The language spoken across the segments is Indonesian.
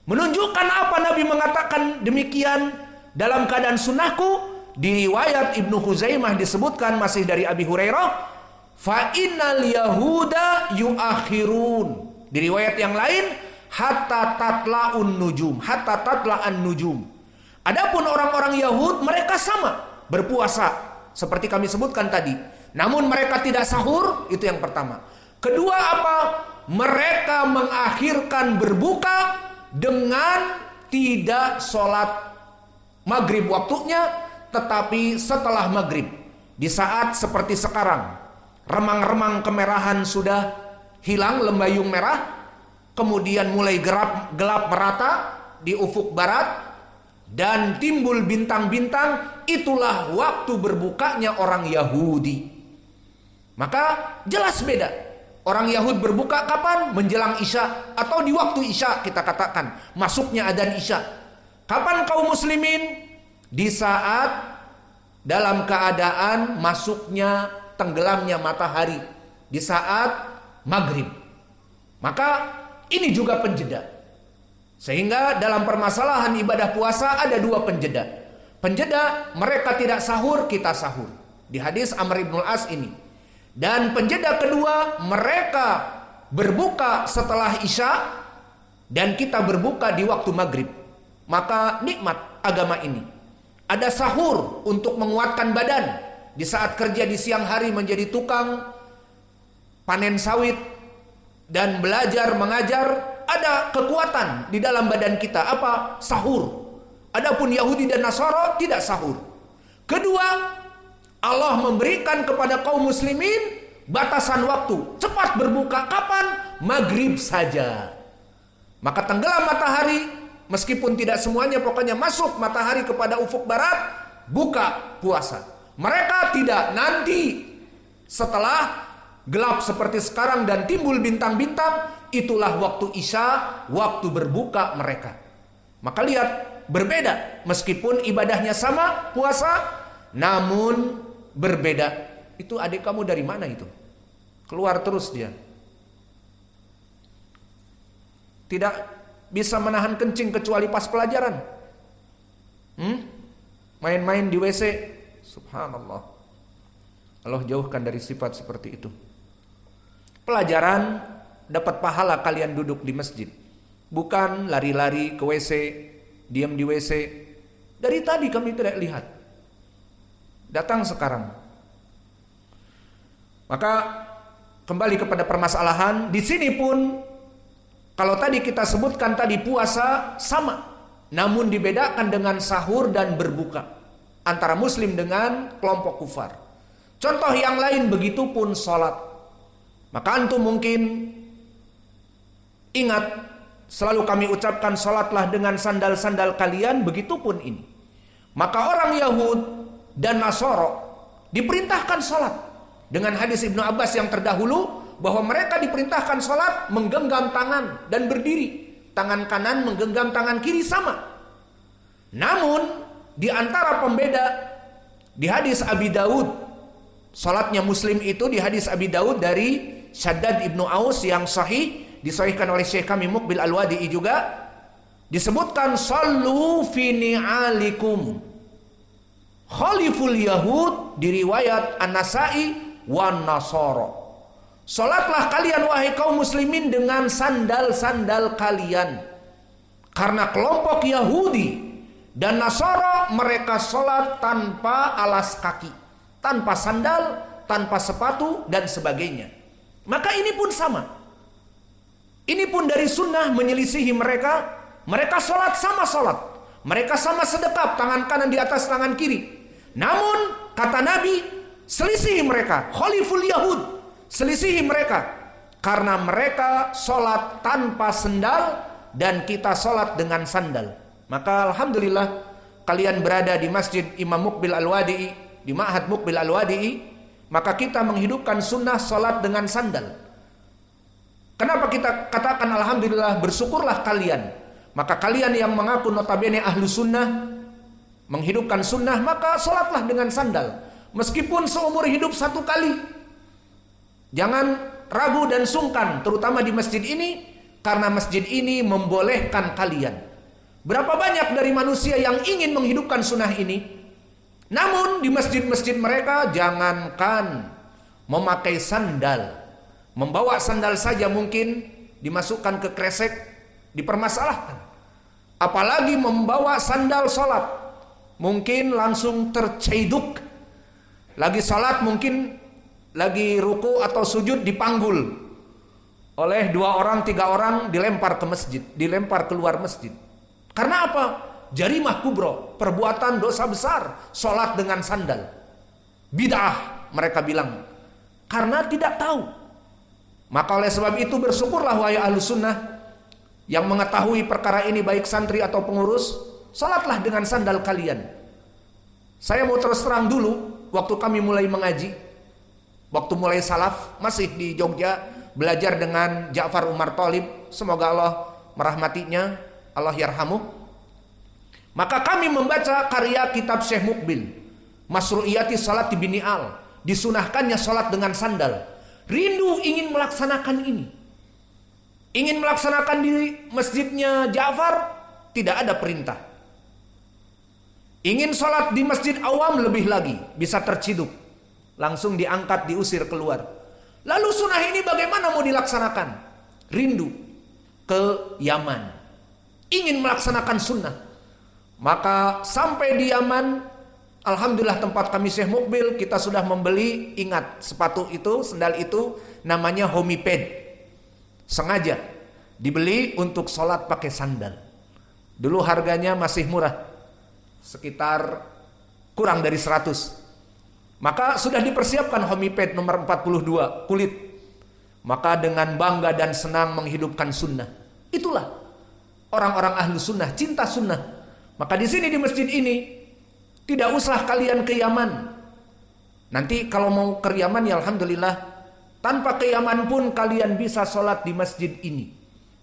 Menunjukkan apa Nabi mengatakan demikian dalam keadaan sunnahku? Di riwayat Ibnu Khuzaimah disebutkan masih dari Abi Hurairah, fa innal yahuda yuakhirun. Di riwayat yang lain, hatta tatla'un nujum, hatta tatla'an nujum. Adapun orang-orang Yahud mereka sama berpuasa seperti kami sebutkan tadi. Namun mereka tidak sahur, itu yang pertama. Kedua apa? Mereka mengakhirkan berbuka dengan tidak sholat maghrib waktunya, tetapi setelah maghrib. Di saat seperti sekarang, remang-remang kemerahan sudah hilang, lembayung merah, kemudian mulai gelap merata di ufuk barat, dan timbul bintang-bintang, itulah waktu berbukanya orang Yahudi. Maka jelas beda. Orang Yahud berbuka kapan? Menjelang Isya atau di waktu Isya, kita katakan masuknya adzan Isya. Kapan kaum muslimin? Di saat dalam keadaan masuknya tenggelamnya matahari, di saat maghrib. Maka ini juga penjeda. Sehingga dalam permasalahan ibadah puasa ada dua penjeda. Penjeda mereka tidak sahur, kita sahur. Di hadis Amr ibn al-As ini. Dan penjeda kedua, mereka berbuka setelah Isya dan kita berbuka di waktu maghrib. Maka nikmat agama ini. Ada sahur untuk menguatkan badan. Di saat kerja di siang hari menjadi tukang panen sawit dan belajar mengajar, ada kekuatan di dalam badan kita. Apa? Sahur. Adapun Yahudi dan Nasara tidak sahur. Kedua, Allah memberikan kepada kaum muslimin batasan waktu. Cepat berbuka kapan? Maghrib saja. Maka tenggelam matahari, meskipun tidak semuanya, pokoknya masuk matahari kepada ufuk barat, buka puasa. Mereka tidak, nanti setelah gelap seperti sekarang dan timbul bintang-bintang, itulah waktu Isya, waktu berbuka mereka. Maka lihat, berbeda. Meskipun ibadahnya sama, puasa, namun berbeda. Itu adik kamu dari mana itu? Keluar terus dia. Tidak bisa menahan kencing kecuali pas pelajaran. Main-main di WC. Subhanallah. Allah jauhkan dari sifat seperti itu. Pelajaran, dapat pahala kalian duduk di masjid. Bukan lari-lari ke WC, diam di WC. Dari tadi kami tidak lihat. Datang sekarang. Maka kembali kepada permasalahan. Di sini pun, kalau tadi kita sebutkan tadi puasa sama, namun dibedakan dengan sahur dan berbuka antara muslim dengan kelompok kufar. Contoh yang lain begitu pun sholat. Maka antum mungkin ingat, selalu kami ucapkan sholatlah dengan sandal-sandal kalian, begitu pun ini. Maka orang Yahud dan Nasara diperintahkan sholat. Dengan hadis Ibnu Abbas yang terdahulu, bahwa mereka diperintahkan sholat menggenggam tangan dan berdiri. Tangan kanan menggenggam tangan kiri sama. Namun di antara pembeda, di hadis Abi Daud, sholatnya muslim itu di hadis Abi Daud dari Shaddad ibnu Aus yang sahih, disahihkan oleh Syekh kami Muqbil Al-Wadi'i juga, disebutkan sallu fi ni'alikum khaliful yahud, di riwayat An-Nasai wan Nasara. Salatlah kalian wahai kaum muslimin dengan sandal-sandal kalian. Karena kelompok Yahudi dan Nasara mereka salat tanpa alas kaki, tanpa sandal, tanpa sepatu dan sebagainya. Maka ini pun sama. Ini pun dari sunnah menyelisihi mereka. Mereka salat sama salat. Mereka sama sedekap, tangan kanan di atas tangan kiri. Namun kata Nabi, selisihi mereka, khaliful Yahud, selisihi mereka, karena mereka sholat tanpa sendal dan kita sholat dengan sandal. Maka alhamdulillah kalian berada di Masjid Imam Muqbil Al-Wadi'i, di Ma'had Muqbil Al-Wadi'i, maka kita menghidupkan sunnah sholat dengan sandal. Kenapa kita katakan alhamdulillah, bersyukurlah kalian. Maka kalian yang mengaku notabene ahlu sunnah, menghidupkan sunnah, maka sholatlah dengan sandal. Meskipun seumur hidup satu kali. Jangan ragu dan sungkan, terutama di masjid ini. karena masjid ini membolehkan kalian. Berapa banyak dari manusia yang ingin menghidupkan sunnah ini, namun di masjid-masjid mereka jangankan memakai sandal, membawa sandal saja mungkin dimasukkan ke kresek, dipermasalahkan. Apalagi membawa sandal sholat, mungkin langsung terceduk. Lagi sholat mungkin lagi ruku atau sujud dipanggul oleh 2 orang 3 orang, dilempar ke masjid, dilempar keluar masjid. Karena apa? Jarimah kubro, perbuatan dosa besar, sholat dengan sandal. Bid'ah mereka bilang, karena tidak tahu. Maka oleh sebab itu bersyukurlah wahai ahlu sunnah yang mengetahui perkara ini, baik santri atau pengurus, sholatlah dengan sandal kalian. Saya mau terus terang dulu, waktu kami mulai mengaji, waktu mulai salaf, masih di Jogja, belajar dengan Ja'far Umar Thalib, semoga Allah merahmatinya, Allah yarhamuh. Maka kami membaca karya kitab Syekh Mukbil, Masru'iyati Salat Bini Al, disunahkannya salat dengan sandal. Rindu ingin melaksanakan ini. Ingin melaksanakan di masjidnya Ja'far, tidak ada perintah. Ingin salat di masjid awam lebih lagi, bisa terciduk. Langsung diangkat, diusir keluar. Lalu sunnah ini bagaimana mau dilaksanakan? Rindu ke Yaman, ingin melaksanakan sunnah. Maka sampai di Yaman, alhamdulillah tempat kami Syekh Mukbil, kita sudah membeli, ingat sepatu itu, sendal itu namanya homiped. Sengaja dibeli untuk sholat pakai sandal. Dulu harganya masih murah, sekitar kurang dari 100. Maka sudah dipersiapkan homiped nomor 42 kulit. Maka dengan bangga dan senang menghidupkan sunnah. Itulah orang-orang ahlu sunnah, cinta sunnah. Maka di sini di masjid ini tidak usah kalian ke Yaman. Nanti kalau mau ke Yaman ya alhamdulillah, tanpa ke Yaman pun kalian bisa sholat di masjid ini.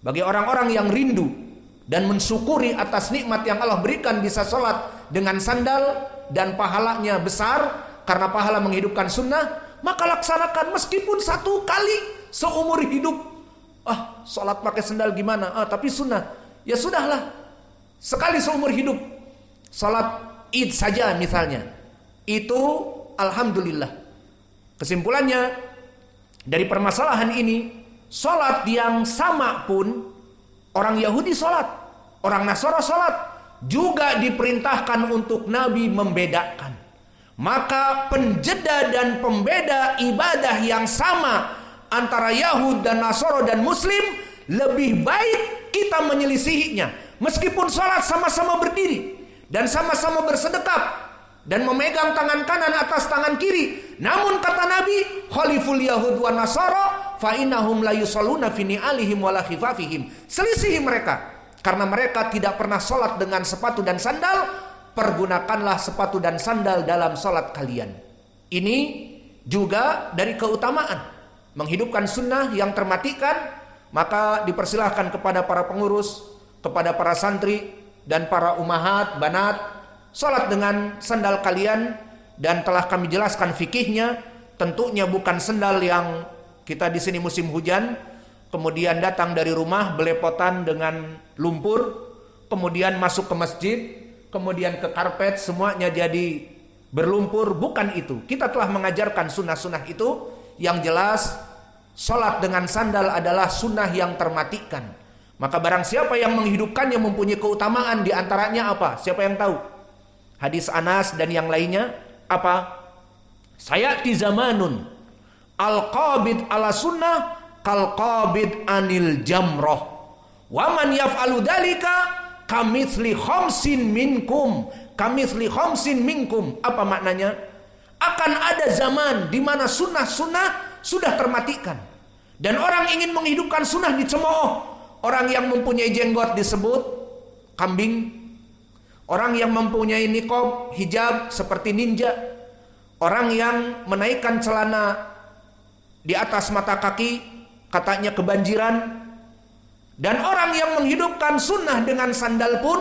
Bagi orang-orang yang rindu dan mensyukuri atas nikmat yang Allah berikan, bisa sholat dengan sandal dan pahalanya besar karena pahala menghidupkan sunnah, maka laksanakan meskipun 1 kali seumur hidup. Sholat pakai sandal gimana? Tapi sunnah. Ya sudahlah, sekali seumur hidup. Sholat Id saja misalnya, itu alhamdulillah. Kesimpulannya dari permasalahan ini, sholat yang sama pun orang Yahudi sholat, orang Nasara sholat, juga diperintahkan untuk Nabi membedakan. Maka penjeda dan pembeda ibadah yang sama antara Yahud dan Nasara dan Muslim, lebih baik kita menyelisihinya. Meskipun sholat sama-sama berdiri dan sama-sama bersedekap dan memegang tangan kanan atas tangan kiri, namun kata Nabi, khaliful Yahud wa Nasara fa innahum la yusalluna fi ni'alihim wa la khifafihim. Selisihi mereka karena mereka tidak pernah sholat dengan sepatu dan sandal. Pergunakanlah sepatu dan sandal dalam sholat kalian. Ini juga dari keutamaan menghidupkan sunnah yang termatikan. Maka dipersilahkan kepada para pengurus, kepada para santri dan para umahat, banat, sholat dengan sandal kalian. Dan telah kami jelaskan fikihnya. Tentunya bukan sandal yang kita di sini musim hujan, kemudian datang dari rumah belepotan dengan lumpur, kemudian masuk ke masjid, kemudian ke karpet, semuanya jadi berlumpur. Bukan itu. Kita telah mengajarkan sunnah-sunnah itu. Yang jelas, sholat dengan sandal adalah sunnah yang termatikan. Maka barang siapa yang menghidupkannya mempunyai keutamaan. Di antaranya apa? Siapa yang tahu? Hadis Anas dan yang lainnya. Apa? Sayati zamanun al-qabid ala sunnah kal-qabid anil jamroh. Waman yaf'alu dalika kamitsli khamsin minkum. Kamitsli khamsin minkum. Apa maknanya? Akan ada zaman di mana sunnah-sunnah sudah termatikan. Dan orang ingin menghidupkan sunnah dicemooh. Orang yang mempunyai jenggot disebut kambing. Orang yang mempunyai niqab, hijab seperti ninja. Orang yang menaikkan celana di atas mata kaki katanya kebanjiran. Dan orang yang menghidupkan sunnah dengan sandal pun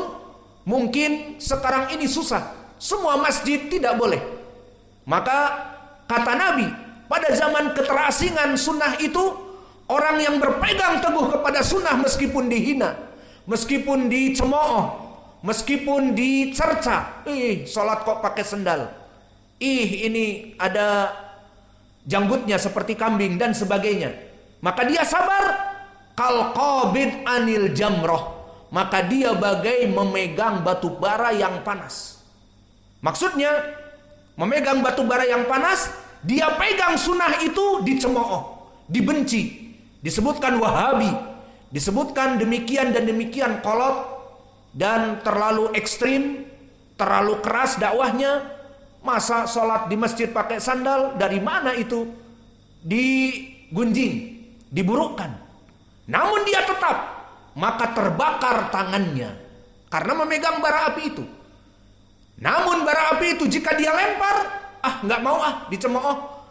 mungkin sekarang ini susah. Semua masjid tidak boleh. Maka kata Nabi, pada zaman keterasingan sunnah itu, Orang yang berpegang teguh kepada sunnah meskipun dihina, meskipun dicemooh, meskipun dicerca. Sholat kok pakai sendal. Ini ada janggutnya seperti kambing dan sebagainya. Maka dia sabar. Kal qabid anil jamroh. Maka dia bagai memegang batu bara yang panas. Maksudnya, memegang batu bara yang panas, dia pegang sunnah itu dicemooh, dibenci. Disebutkan Wahabi, disebutkan demikian dan demikian kolot dan terlalu ekstrim, terlalu keras dakwahnya. Masa sholat di masjid pakai sandal, dari mana itu? Digunjing, diburukkan. Namun dia tetap, maka terbakar tangannya karena memegang bara api itu. Namun bara api itu jika dia lempar, nggak mau dicemooh,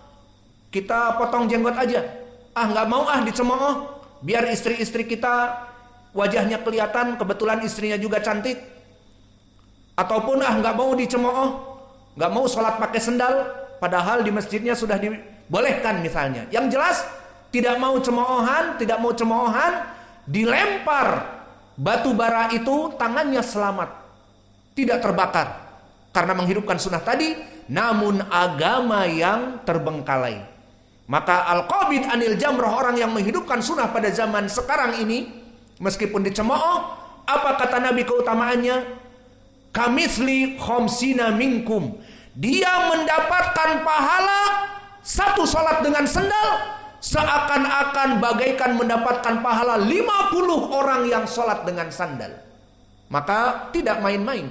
kita potong jenggot aja. Nggak mau dicemooh, biar istri-istri kita wajahnya kelihatan, kebetulan istrinya juga cantik. Ataupun nggak mau dicemooh, nggak mau sholat pakai sendal, padahal di masjidnya sudah dibolehkan misalnya. Yang jelas tidak mau cemoohan, dilempar batu bara itu, tangannya selamat, tidak terbakar karena menghidupkan sunnah tadi. Namun agama yang terbengkalai. Maka al-qabid anil jamroh, orang yang menghidupkan sunnah pada zaman sekarang ini, meskipun dicemooh, apa kata Nabi keutamaannya? Kamitsli khamsina minkum. Dia mendapatkan pahala satu sholat dengan sendal, seakan-akan bagaikan mendapatkan pahala 50 orang yang sholat dengan sandal. Maka tidak main-main.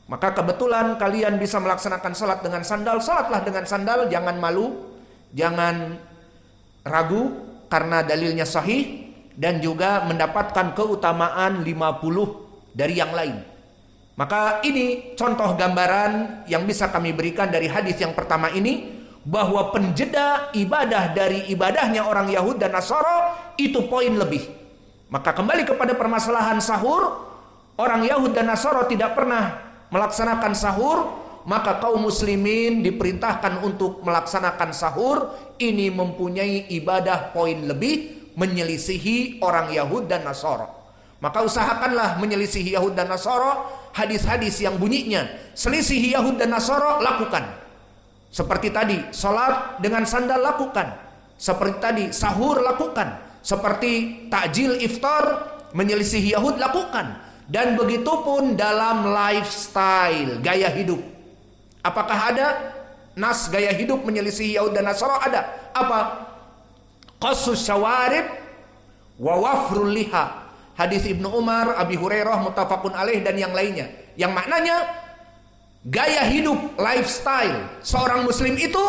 Maka kebetulan kalian bisa melaksanakan sholat dengan sandal, sholatlah dengan sandal, jangan malu. Jangan ragu karena dalilnya sahih dan juga mendapatkan keutamaan 50 dari yang lain. Maka ini contoh gambaran yang bisa kami berikan dari hadis yang pertama ini, bahwa penjeda ibadah dari ibadahnya orang Yahud dan Nasara itu poin lebih. Maka kembali kepada permasalahan sahur, orang Yahud dan Nasara tidak pernah melaksanakan sahur, maka kaum muslimin diperintahkan untuk melaksanakan sahur. Ini mempunyai ibadah poin lebih, menyelisihi orang Yahud dan Nasara. Maka usahakanlah menyelisihi Yahud dan Nasara. Hadis-hadis yang bunyinya selisihi Yahud dan Nasara, lakukan. Seperti tadi, sholat dengan sandal, lakukan. Seperti tadi, sahur, lakukan. Seperti takjil iftar, menyelisihi Yahud, lakukan. Dan begitu pun dalam lifestyle, gaya hidup. Apakah ada nas gaya hidup menyelisihi Yahud dan Nasara? Ada. Apa? Qassus syawarib wa wafrul liha. Hadis Ibnu Umar, Abi Hurairah, muttafaqun alaih dan yang lainnya. Yang maknanya gaya hidup, lifestyle seorang muslim itu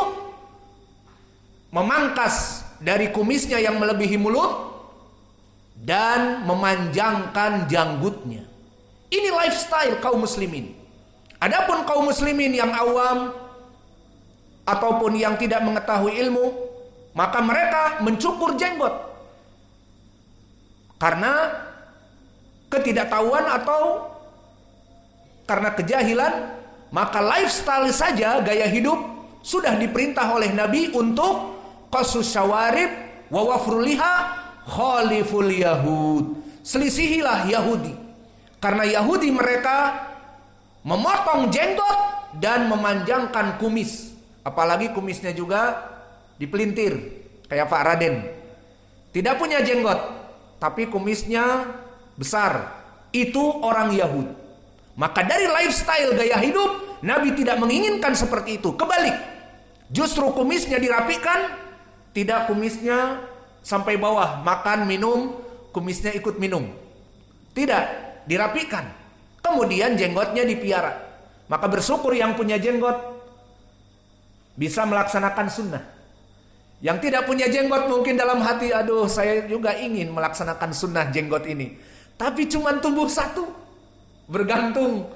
memangkas dari kumisnya yang melebihi mulut dan memanjangkan janggutnya. Ini lifestyle kaum muslimin. Adapun kaum muslimin yang awam ataupun yang tidak mengetahui ilmu, maka mereka mencukur jenggot karena ketidaktahuan atau karena kejahilan. Maka lifestyle saja, gaya hidup, sudah diperintah oleh Nabi untuk qasus syawarib wa wafrul liha khaliful yahud. Selisihilah Yahudi, karena Yahudi mereka memotong jenggot dan memanjangkan kumis, apalagi kumisnya juga dipelintir kayak Pak Raden. Tidak punya jenggot tapi kumisnya besar. Itu orang Yahudi. Maka dari lifestyle gaya hidup, Nabi tidak menginginkan seperti itu. Kebalik, justru kumisnya dirapikan. Tidak kumisnya sampai bawah, makan minum kumisnya ikut minum. Tidak, dirapikan. Kemudian jenggotnya dipiara. Maka bersyukur yang punya jenggot bisa melaksanakan sunnah. Yang tidak punya jenggot mungkin dalam hati, aduh saya juga ingin melaksanakan sunnah jenggot ini, tapi cuma tumbuh satu, bergantung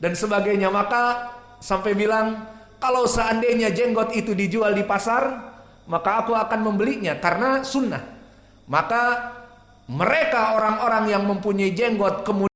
dan sebagainya. Maka sampai bilang, kalau seandainya jenggot itu dijual di pasar, maka aku akan membelinya karena sunnah. Maka mereka orang-orang yang mempunyai jenggot kemudian